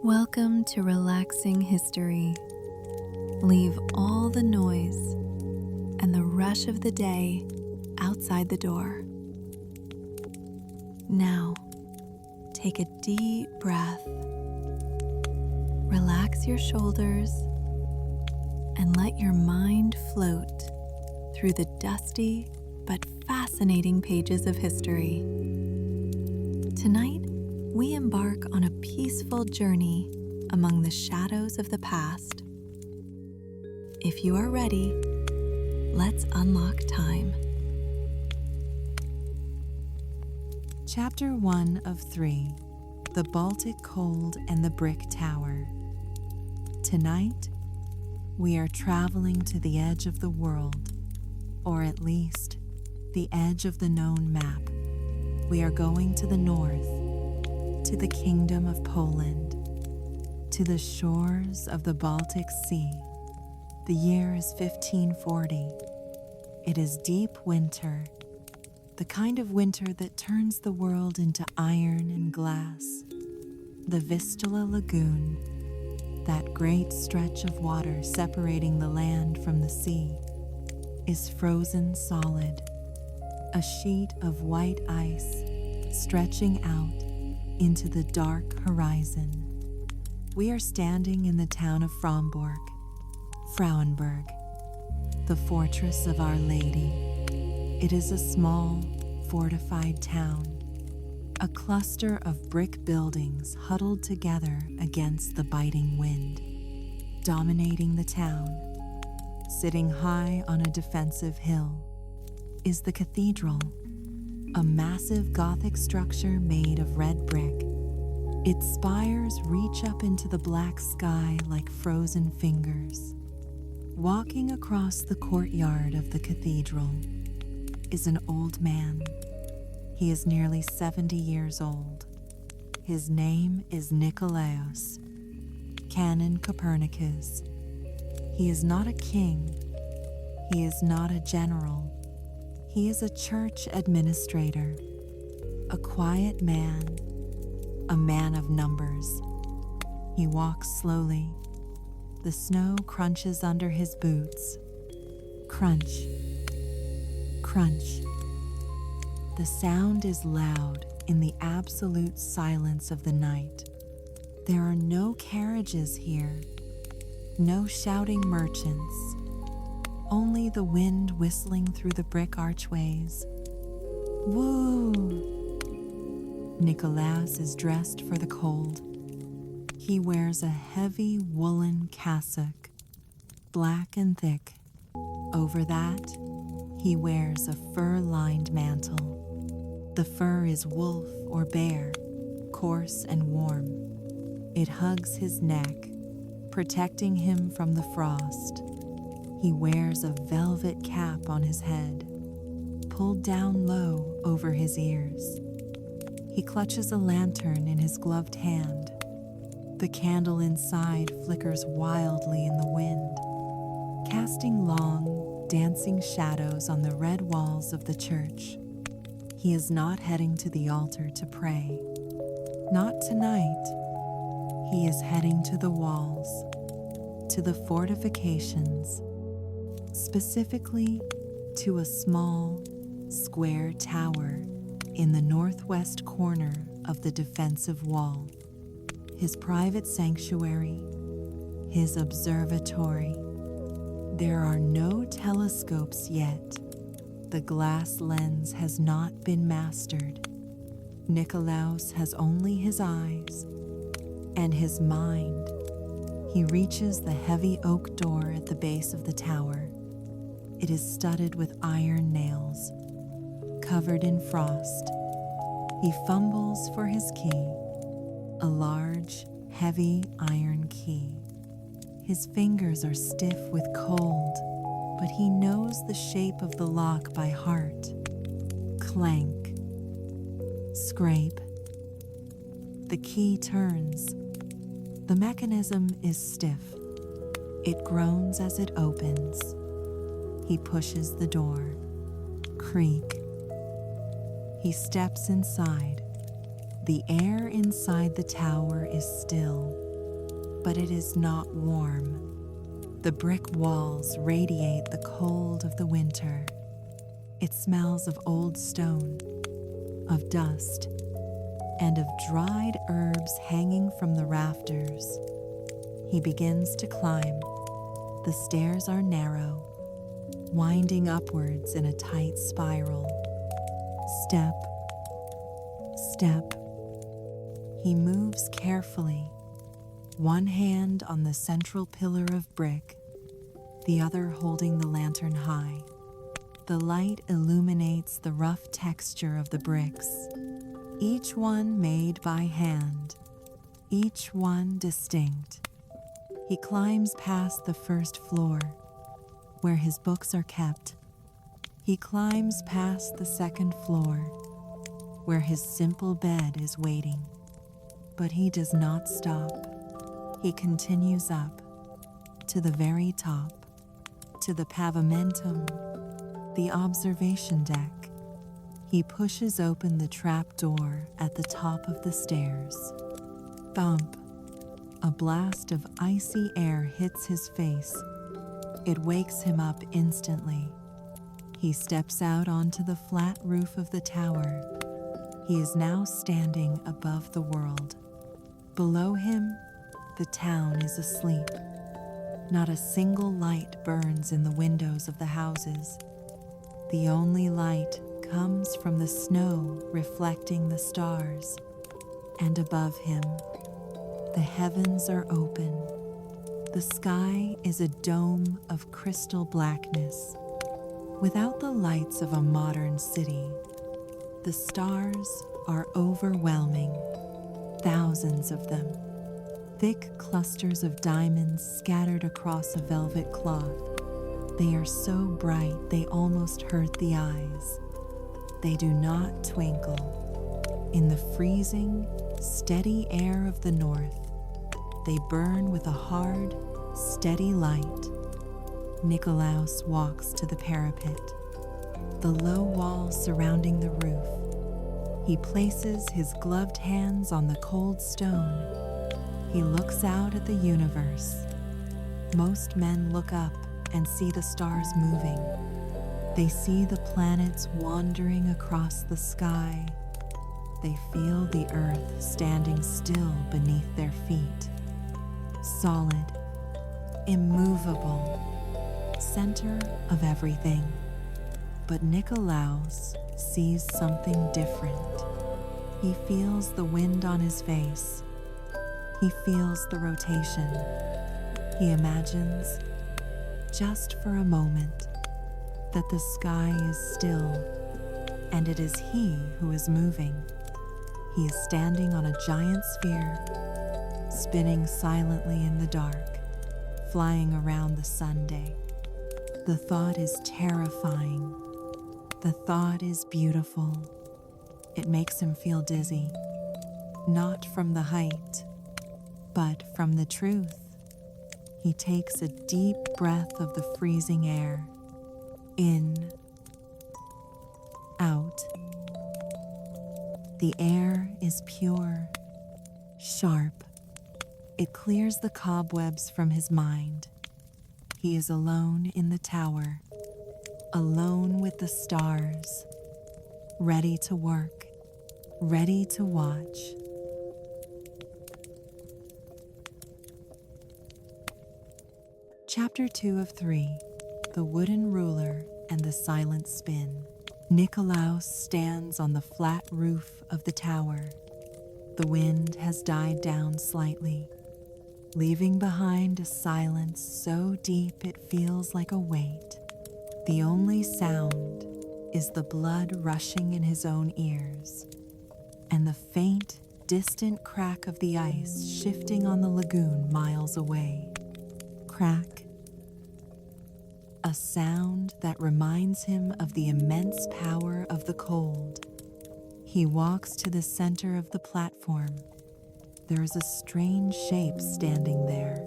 Welcome to Relaxing History. Leave all the noise and the rush of the day outside the door. Now, take a deep breath. Relax your shoulders and let your mind float through the dusty but fascinating pages of history. Tonight, we embark on a peaceful journey among the shadows of the past. If you are ready, let's unlock time. Chapter 1 of 3, The Baltic Cold and the Brick Tower. Tonight, we are traveling to the edge of the world, or at least, the edge of the known map. We are going to the north, to the Kingdom of Poland, to the shores of the Baltic Sea. The year is 1540. It is deep winter, the kind of winter that turns the world into iron and glass. The Vistula Lagoon, that great stretch of water separating the land from the sea, is frozen solid, a sheet of white ice stretching out into the dark horizon. We are standing in the town of Frombork, Frauenburg, the fortress of Our Lady. It is a small, fortified town, a cluster of brick buildings huddled together against the biting wind. Dominating the town, sitting high on a defensive hill, is the cathedral, a massive Gothic structure made of red brick. Its spires reach up into the black sky like frozen fingers. Walking across the courtyard of the cathedral is an old man. He is nearly 70 years old. His name is Nicolaus Copernicus. He is not a king. He is not a general. He is a church administrator, a quiet man, a man of numbers. He walks slowly. The snow crunches under his boots. Crunch, crunch. The sound is loud in the absolute silence of the night. There are no carriages here, no shouting merchants, only the wind whistling through the brick archways. Woo! Nicolaus is dressed for the cold. He wears a heavy woolen cassock, black and thick. Over that, he wears a fur-lined mantle. The fur is wolf or bear, coarse and warm. It hugs his neck, protecting him from the frost. He wears a velvet cap on his head, pulled down low over his ears. He clutches a lantern in his gloved hand. The candle inside flickers wildly in the wind, casting long, dancing shadows on the red walls of the church. He is not heading to the altar to pray. Not tonight. He is heading to the walls, to the fortifications, specifically to a small, square tower in the northwest corner of the defensive wall. His private sanctuary, his observatory. There are no telescopes yet. The glass lens has not been mastered. Nicolaus has only his eyes and his mind. He reaches the heavy oak door at the base of the tower. It is studded with iron nails, covered in frost. He fumbles for his key, a large, heavy iron key. His fingers are stiff with cold, but he knows the shape of the lock by heart. Clank. Scrape. The key turns. The mechanism is stiff. It groans as it opens. He pushes the door. Creak. He steps inside. The air inside the tower is still, but it is not warm. The brick walls radiate the cold of the winter. It smells of old stone, of dust, and of dried herbs hanging from the rafters. He begins to climb. The stairs are narrow, winding upwards in a tight spiral. Step, step. He moves carefully, one hand on the central pillar of brick, the other holding the lantern high. The light illuminates the rough texture of the bricks, each one made by hand, each one distinct. He climbs past the first floor, where his books are kept. He climbs past the second floor, where his simple bed is waiting. But he does not stop. He continues up, to the very top, to the pavimentum, the observation deck. He pushes open the trap door at the top of the stairs. Thump! A blast of icy air hits his face. It wakes him up instantly. He steps out onto the flat roof of the tower. He is now standing above the world. Below him, the town is asleep. Not a single light burns in the windows of the houses. The only light comes from the snow reflecting the stars. And above him, the heavens are open. The sky is a dome of crystal blackness. Without the lights of a modern city, the stars are overwhelming, thousands of them. Thick clusters of diamonds scattered across a velvet cloth. They are so bright they almost hurt the eyes. They do not twinkle. In the freezing, steady air of the north, they burn with a hard, steady light. Nicolaus walks to the parapet, the low wall surrounding the roof. He places his gloved hands on the cold stone. He looks out at the universe. Most men look up and see the stars moving. They see the planets wandering across the sky. They feel the earth standing still beneath their feet. Solid, immovable, center of everything. But Nicolaus sees something different. He feels the wind on his face. He feels the rotation. He imagines, just for a moment, that the sky is still, and it is he who is moving. He is standing on a giant sphere, spinning silently in the dark, flying around the Sunday. The thought is terrifying. The thought is beautiful. It makes him feel dizzy, not from the height, but from the truth. He takes a deep breath of the freezing air. In, out. The air is pure, sharp. It clears the cobwebs from his mind. He is alone in the tower, alone with the stars, ready to work, ready to watch. Chapter 2 of 3, The Wooden Ruler and the Silent Spin. Nicolaus stands on the flat roof of the tower. The wind has died down slightly, leaving behind a silence so deep it feels like a weight. The only sound is the blood rushing in his own ears, and the faint, distant crack of the ice shifting on the lagoon miles away. Crack. A sound that reminds him of the immense power of the cold. He walks to the center of the platform. There is a strange shape standing there,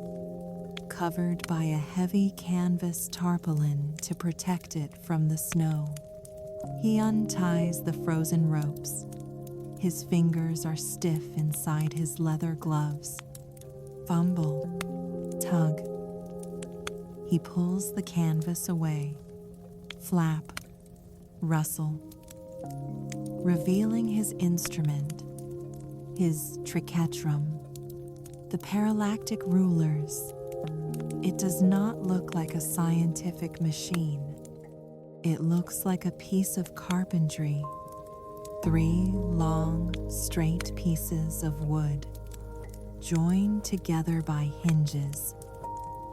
covered by a heavy canvas tarpaulin to protect it from the snow. He unties the frozen ropes. His fingers are stiff inside his leather gloves. Fumble, tug. He pulls the canvas away, flap, rustle, revealing his instrument, his triquetrum, the parallactic rulers. It does not look like a scientific machine. It looks like a piece of carpentry. 3 long, straight pieces of wood, joined together by hinges.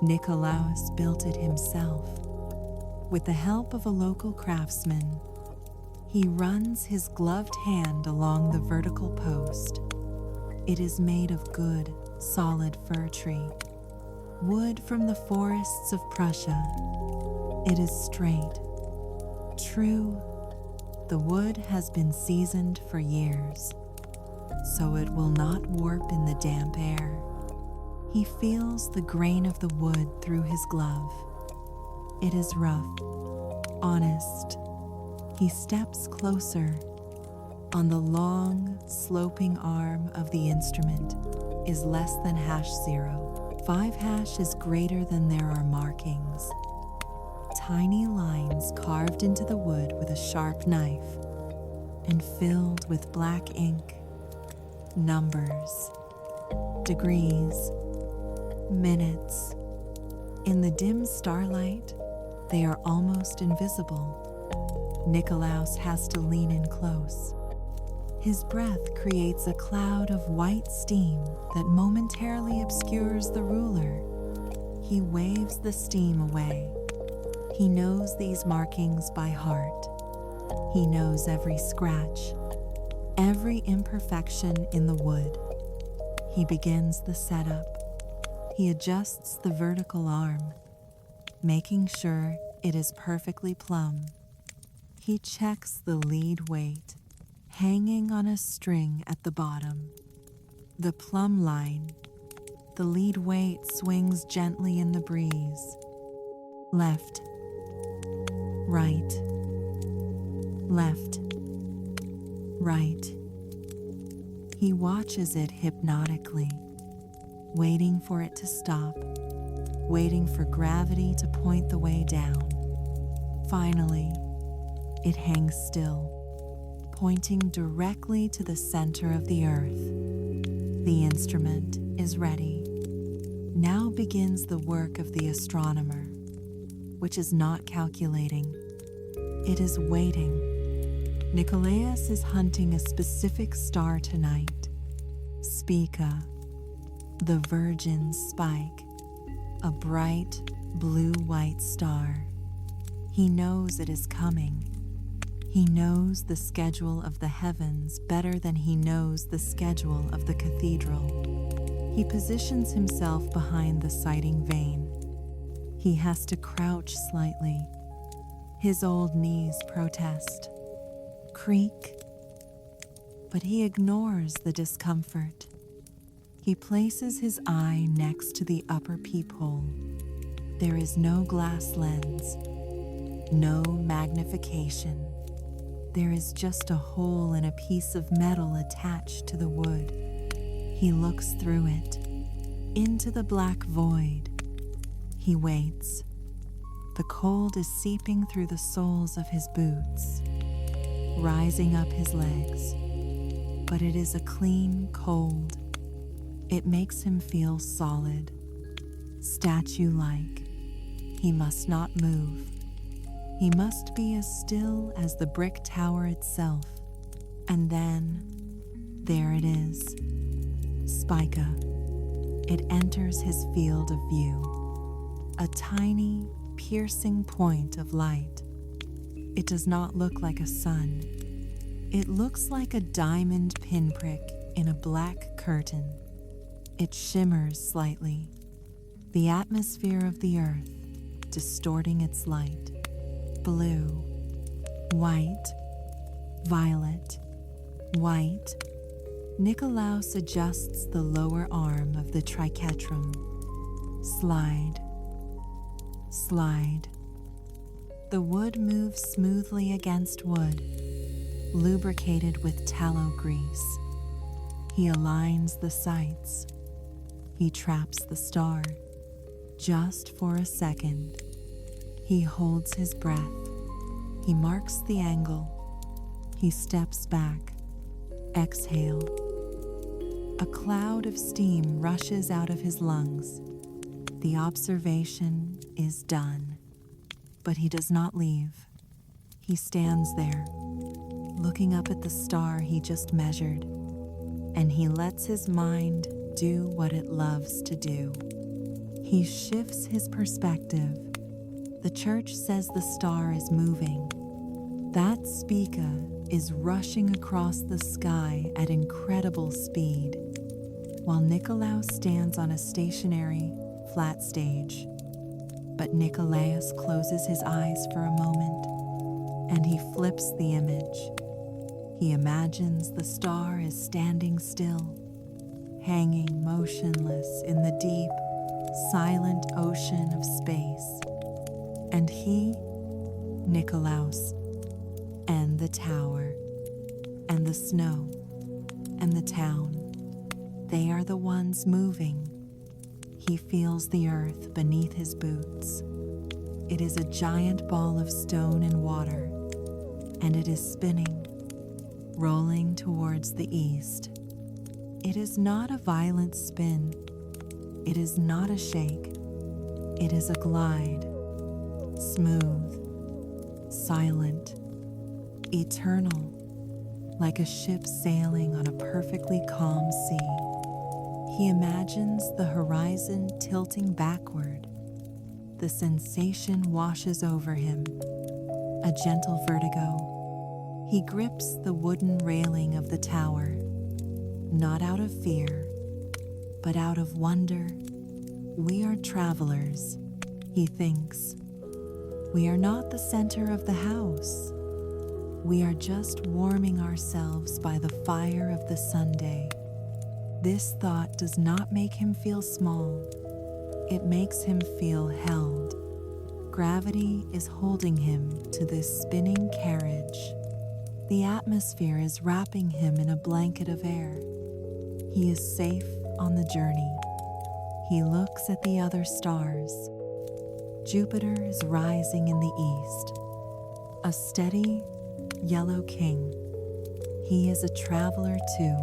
Nicolaus built it himself. With the help of a local craftsman, he runs his gloved hand along the vertical post. It is made of good, solid fir tree, wood from the forests of Prussia. It is straight, true. The wood has been seasoned for years, so it will not warp in the damp air. He feels the grain of the wood through his glove. It is rough, honest. He steps closer. On the long, sloping arm of the instrument is less than #0. 5# is greater than there are markings. Tiny lines carved into the wood with a sharp knife and filled with black ink. Numbers, degrees, minutes. In the dim starlight, they are almost invisible. Nicolaus has to lean in close. His breath creates a cloud of white steam that momentarily obscures the ruler. He waves the steam away. He knows these markings by heart. He knows every scratch, every imperfection in the wood. He begins the setup. He adjusts the vertical arm, making sure it is perfectly plumb. He checks the lead weight, hanging on a string at the bottom. The plumb line. The lead weight swings gently in the breeze. Left, right, left, right. He watches it hypnotically, waiting for it to stop, waiting for gravity to point the way down. Finally, it hangs still, pointing directly to the center of the earth. The instrument is ready. Now begins the work of the astronomer, which is not calculating. It is waiting. Nicolaus is hunting a specific star tonight. Spica, the Virgin Spike, a bright blue-white star. He knows it is coming. He knows the schedule of the heavens better than he knows the schedule of the cathedral. He positions himself behind the sighting vane. He has to crouch slightly. His old knees protest, creak, but he ignores the discomfort. He places his eye next to the upper peephole. There is no glass lens, no magnification. There is just a hole in a piece of metal attached to the wood. He looks through it, into the black void. He waits. The cold is seeping through the soles of his boots, rising up his legs. But it is a clean cold. It makes him feel solid, statue-like. He must not move. He must be as still as the brick tower itself. And then, there it is, Spica. It enters his field of view, a tiny, piercing point of light. It does not look like a sun. It looks like a diamond pinprick in a black curtain. It shimmers slightly, the atmosphere of the earth distorting its light. Blue, white, violet, white. Nicolaus adjusts the lower arm of the triquetrum. Slide, slide. The wood moves smoothly against wood, lubricated with tallow grease. He aligns the sights. He traps the star. Just for a second. He holds his breath. He marks the angle. He steps back. Exhale. A cloud of steam rushes out of his lungs. The observation is done. But he does not leave. He stands there, looking up at the star he just measured, and he lets his mind do what it loves to do. He shifts his perspective. The church says the star is moving. That Spica is rushing across the sky at incredible speed, while Nicolaus stands on a stationary, flat stage. But Nicolaus closes his eyes for a moment, and he flips the image. He imagines the star is standing still, hanging motionless in the deep, silent ocean of space. And he, Nicolaus, and the tower, and the snow, and the town, they are the ones moving. He feels the earth beneath his boots. It is a giant ball of stone and water, and it is spinning, rolling towards the east. It is not a violent spin. It is not a shake. It is a glide, smooth, silent, eternal, like a ship sailing on a perfectly calm sea. He imagines the horizon tilting backward. The sensation washes over him, a gentle vertigo. He grips the wooden railing of the tower, not out of fear, but out of wonder. We are travelers, he thinks. We are not the center of the house. We are just warming ourselves by the fire of the Sunday. This thought does not make him feel small. It makes him feel held. Gravity is holding him to this spinning carriage. The atmosphere is wrapping him in a blanket of air. He is safe on the journey. He looks at the other stars. Jupiter is rising in the east. A steady, yellow king. He is a traveler too.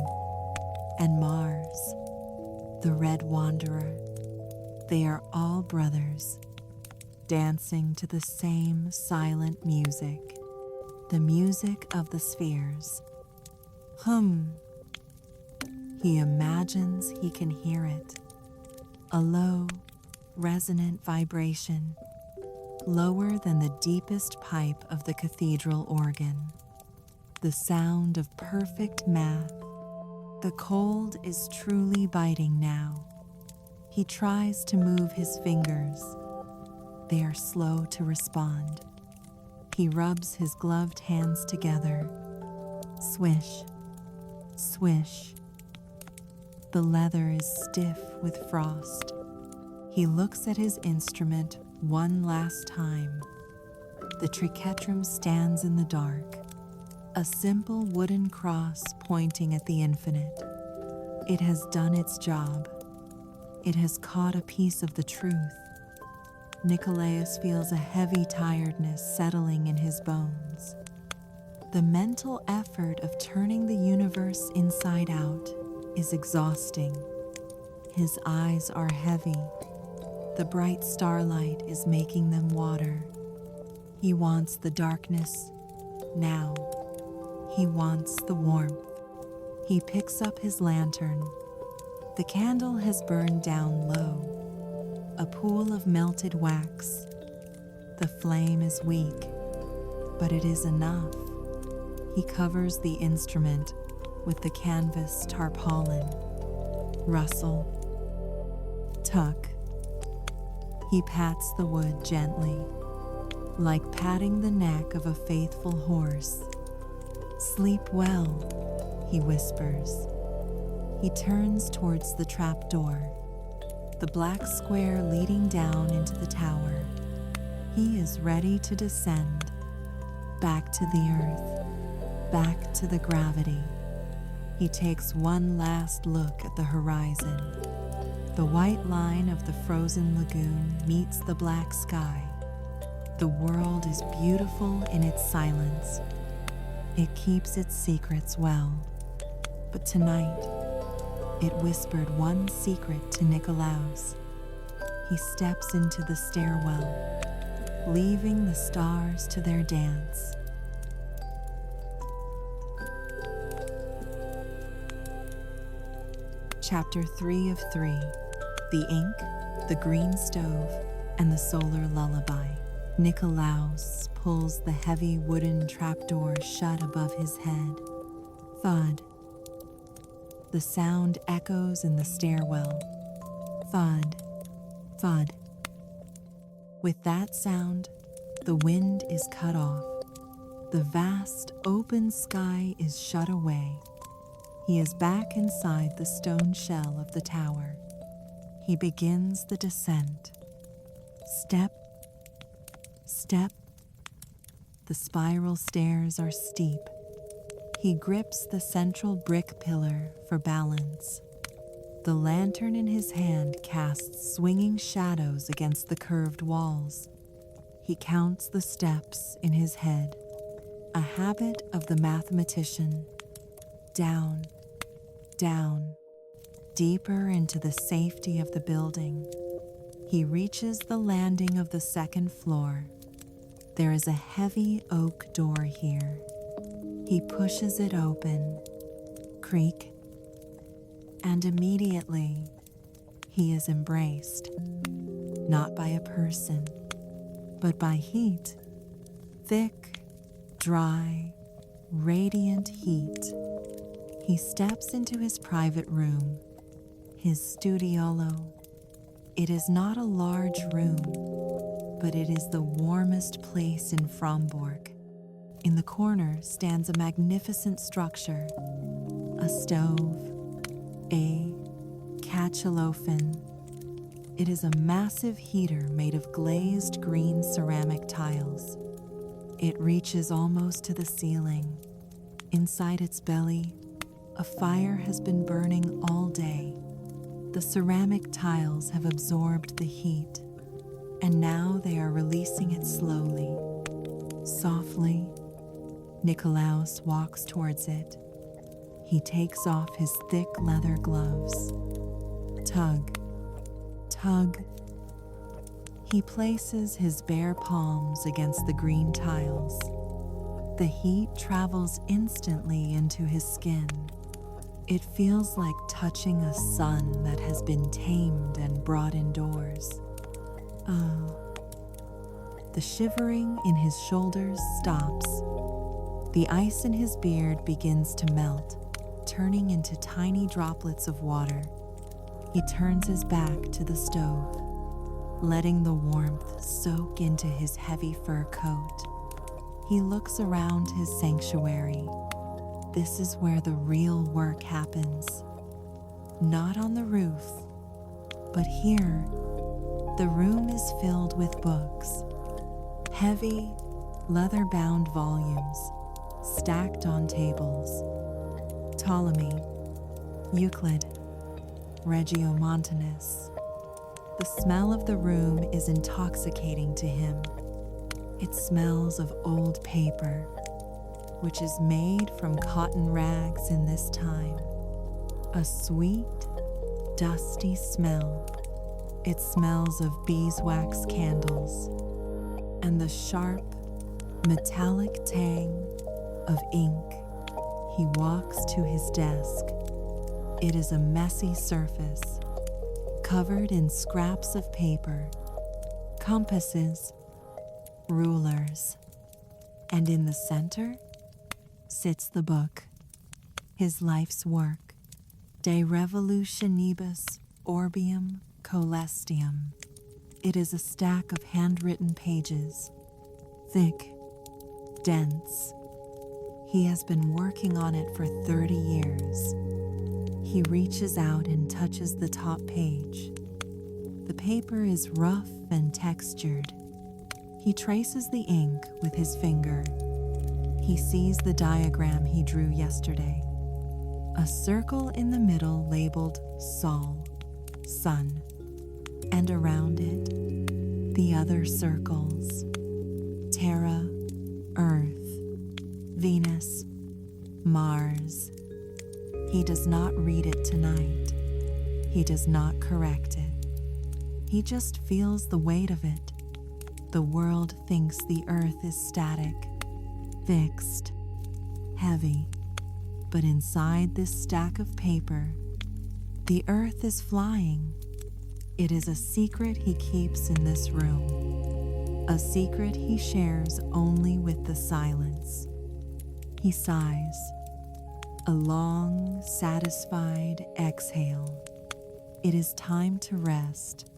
And Mars, the red wanderer. They are all brothers, dancing to the same silent music, the music of the spheres. He imagines he can hear it, a low, resonant vibration, lower than the deepest pipe of the cathedral organ, the sound of perfect math. The cold is truly biting now. He tries to move his fingers. They are slow to respond. He rubs his gloved hands together. Swish, swish. The leather is stiff with frost. He looks at his instrument one last time. The triquetrum stands in the dark, a simple wooden cross pointing at the infinite. It has done its job. It has caught a piece of the truth. Nicolaus feels a heavy tiredness settling in his bones. The mental effort of turning the universe inside out is exhausting. His eyes are heavy. The bright starlight is making them water. He wants the darkness now. He wants the warmth. He picks up his lantern. The candle has burned down low, a pool of melted wax. The flame is weak, but it is enough. He covers the instrument with the canvas tarpaulin. Rustle. Tuck. He pats the wood gently, like patting the neck of a faithful horse. Sleep well, he whispers. He turns towards the trapdoor, the black square leading down into the tower. He is ready to descend, back to the earth, back to the gravity. He takes one last look at the horizon. The white line of the frozen lagoon meets the black sky. The world is beautiful in its silence. It keeps its secrets well. But tonight, it whispered one secret to Nicolaus. He steps into the stairwell, leaving the stars to their dance. Chapter 3 of 3: The Ink, the Green Stove, and the Solar Lullaby. Nicolaus pulls the heavy wooden trapdoor shut above his head. Thud. The sound echoes in the stairwell. Thud, thud. With that sound, the wind is cut off. The vast, open sky is shut away. He is back inside the stone shell of the tower. He begins the descent. Step, step. The spiral stairs are steep. He grips the central brick pillar for balance. The lantern in his hand casts swinging shadows against the curved walls. He counts the steps in his head, a habit of the mathematician. Down, down, deeper into the safety of the building. He reaches the landing of the second floor. There is a heavy oak door here. He pushes it open, creak, and immediately he is embraced, not by a person, but by heat, thick, dry, radiant heat. He steps into his private room, his studiolo. It is not a large room, but it is the warmest place in Frombork. In the corner stands a magnificent structure, a stove, a Kachelofen. It is a massive heater made of glazed green ceramic tiles. It reaches almost to the ceiling. Inside its belly, a fire has been burning all day. The ceramic tiles have absorbed the heat, and now they are releasing it slowly. Softly, Nicolaus walks towards it. He takes off his thick leather gloves. Tug, tug. He places his bare palms against the green tiles. The heat travels instantly into his skin. It feels like touching a sun that has been tamed and brought indoors. Oh. The shivering in his shoulders stops. The ice in his beard begins to melt, turning into tiny droplets of water. He turns his back to the stove, letting the warmth soak into his heavy fur coat. He looks around his sanctuary. This is where the real work happens. Not on the roof, but here. The room is filled with books. Heavy, leather-bound volumes stacked on tables. Ptolemy, Euclid, Regiomontanus. The smell of the room is intoxicating to him. It smells of old paper, which is made from cotton rags in this time. A sweet, dusty smell. It smells of beeswax candles and the sharp, metallic tang of ink. He walks to his desk. It is a messy surface, covered in scraps of paper, compasses, rulers, and in the center sits the book, his life's work, De Revolutionibus Orbium Coelestium. It is a stack of handwritten pages, thick, dense. He has been working on it for 30 years. He reaches out and touches the top page. The paper is rough and textured. He traces the ink with his finger. He sees the diagram he drew yesterday. A circle in the middle labeled Sol. sun, and around it, the other circles: Terra, Earth, Venus, Mars. He does not read it tonight. He does not correct it. He just feels the weight of it. The world thinks the earth is static, fixed, heavy. But inside this stack of paper, the earth is flying. It is a secret he keeps in this room, a secret he shares only with the silence. He sighs, a long, satisfied exhale. It is time to rest.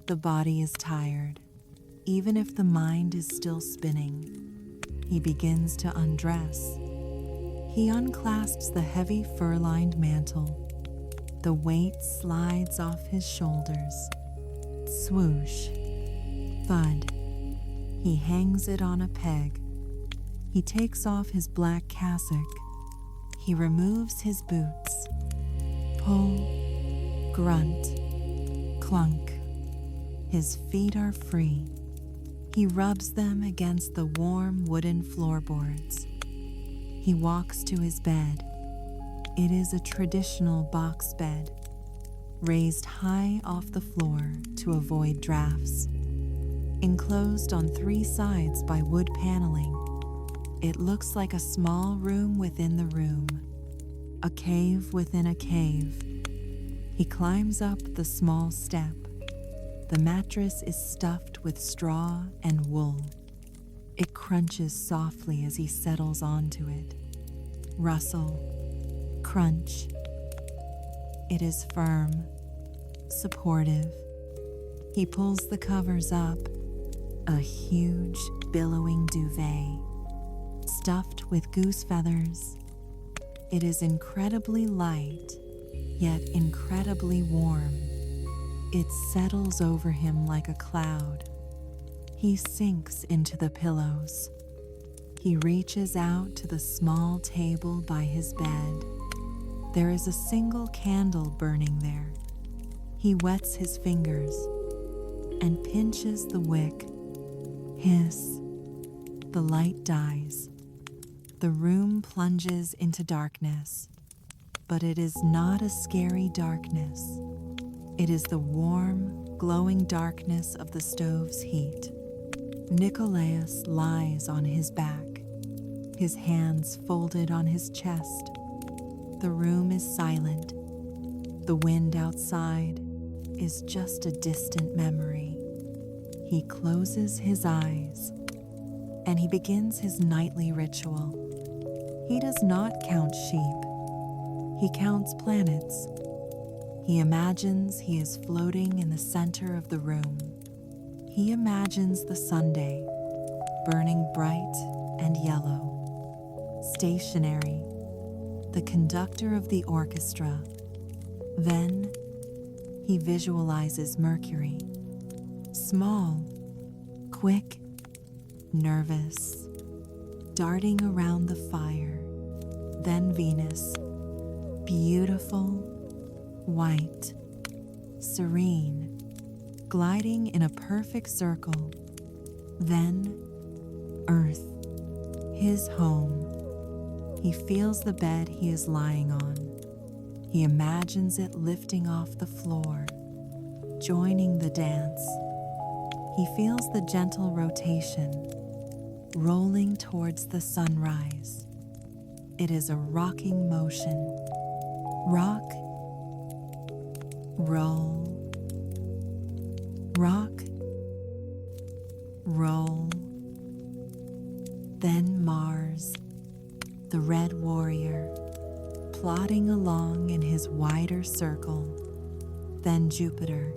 The body is tired, even if the mind is still spinning. He begins to undress. He unclasps the heavy fur-lined mantle. The weight slides off his shoulders. Swoosh. Thud. He hangs it on a peg. He takes off his black cassock. He removes his boots. Pull. Grunt. Clunk. His feet are free. He rubs them against the warm wooden floorboards. He walks to his bed. It is a traditional box bed, raised high off the floor to avoid drafts. Enclosed on 3 sides by wood paneling, it looks like a small room within the room, a cave within a cave. He climbs up the small step. The mattress is stuffed with straw and wool. It crunches softly as he settles onto it. Rustle, crunch. It is firm, supportive. He pulls the covers up, a huge, billowing duvet, stuffed with goose feathers. It is incredibly light, yet incredibly warm. It settles over him like a cloud. He sinks into the pillows. He reaches out to the small table by his bed. There is a single candle burning there. He wets his fingers and pinches the wick. Hiss. The light dies. The room plunges into darkness, but it is not a scary darkness. It is the warm, glowing darkness of the stove's heat. Nicolaus lies on his back, his hands folded on his chest. The room is silent. The wind outside is just a distant memory. He closes his eyes, and he begins his nightly ritual. He does not count sheep. He counts planets. He imagines he is floating in the center of the room. He imagines the Sunday, burning bright and yellow, stationary, the conductor of the orchestra. Then he visualizes Mercury, small, quick, nervous, darting around the fire. Then Venus, beautiful, white, serene, gliding in a perfect circle. Then Earth, his home. He feels the bed he is lying on. He imagines it lifting off the floor, joining the dance. He feels the gentle rotation, rolling towards the sunrise. It is a rocking motion. Rock, roll, rock, roll. Then Mars, the red warrior, plodding along in his wider circle. Then Jupiter,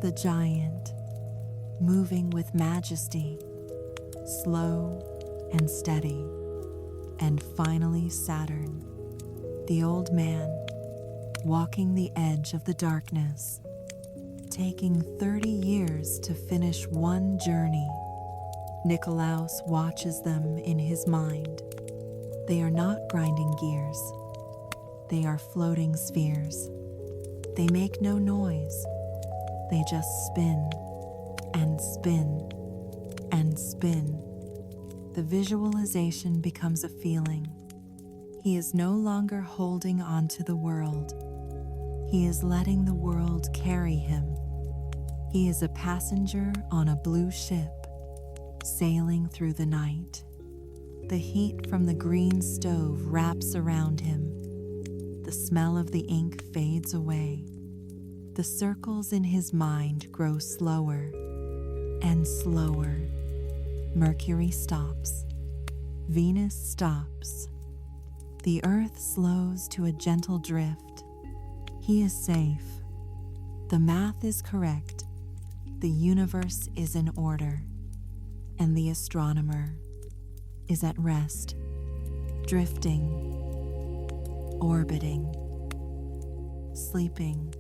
the giant, moving with majesty, slow and steady. And finally Saturn, the old man, walking the edge of the darkness, taking 30 years to finish one journey. Nicolaus watches them in his mind. They are not grinding gears. They are floating spheres. They make no noise. They just spin and spin and spin. The visualization becomes a feeling. He is no longer holding on to the world. He is letting the world carry him. He is a passenger on a blue ship, sailing through the night. The heat from the green stove wraps around him. The smell of the ink fades away. The circles in his mind grow slower and slower. Mercury stops. Venus stops. The earth slows to a gentle drift. He is safe. The math is correct. The universe is in order. And the astronomer is at rest, drifting, orbiting, sleeping.